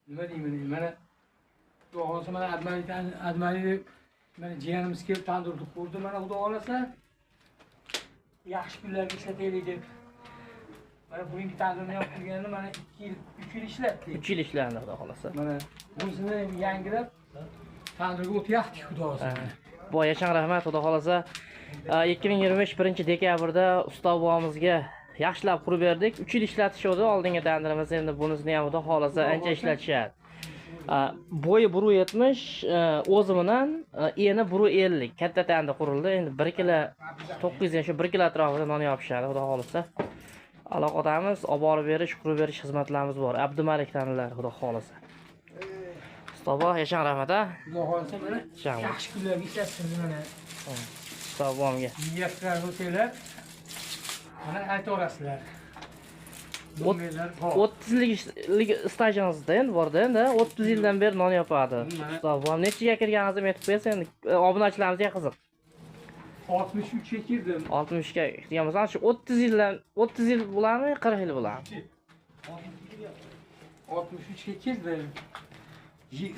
nima deyman, mana xudo xohlasa mana Admali mana jiyanimiz kelib tandurni qurdi, mana xudo xohlasa yaxshi kunlarga ishlataylik deb. Mana bugungi tandurni ham qilganini mana 2 yil, 3 yil ishlatdik. 3 yil ishlandi xudo xohlasa. Mana bunisini yangilab tandurga o'tyapti xudo xohlasa. Bu yashan rahmat xudo xohlasa. 2025 1-dekabrda ustoz bobomizga yaxshilab qurib berdik. 3 yil ishlatishdi oldingi tandirimiz, endi bunisini ham xudo xohlasa ancha ishlatishadi. Bo'yi 1.70, o'zi bilan eni 1.50. Katta tandir qurildi. Endi 1 kilo 900 shu 1 kilo atrofida non yopishadi xudo xohlasa. Aloqadamiz, olib borib berish, qurib berish xizmatlarimiz bor. Abdumalik tandirlar xudo xohlasa. Ustoz yashan rahmat a. Xudo xohlasa mana yaxshi kunlarga ishlatsin mana. Ustoz bobomga. Niyatlar o'taylar. Mana aytaverasizlar. 30 yillik stajingizda endi borda endi 30 yildan beri non yopadi. Ustoz bobom nechiga kirganingizni aytib qo'yasiz endi obunachilarimizga qiziq. 63 ga kirdim. 60 ga kirgan bo'lsa, shu 30 yil bo'ladimi, 40 yil bo'ladimi? 63 ga kirdim.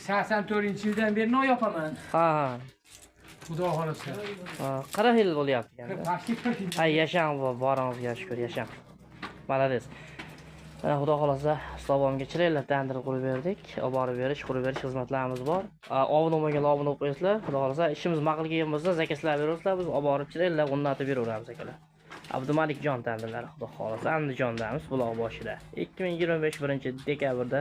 84-yildan beri non yopaman. Ha. Xudo xohlasa. 40 yil bo'lyapti endi. Pastki 40 yil. Hay yashang boringizga shukr, yashang. Malades. Xudo xohlasa ustoz bobomga chiroyli tandir qurib berdik. Olib borib berish, qurib berish xizmatlarimiz bor. Obuna bo'lmaganlar obuna bo'lib qo'yasizlar. Xudo xohlasa ishimiz ma'qul kelgan bo'lsa, zakazlar berasizlar, biz olib borib chiroyli o'rnatib beraveramiz akalar. Abdumalik jon tandirlari xudo xohlasa Andijondamiz, buloq boshida. 2025 1-dekabrda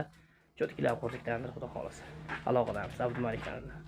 cho'tkilab qurdik tandir xudo xohlasa. Aloqadamiz Abdumalik tandirlar.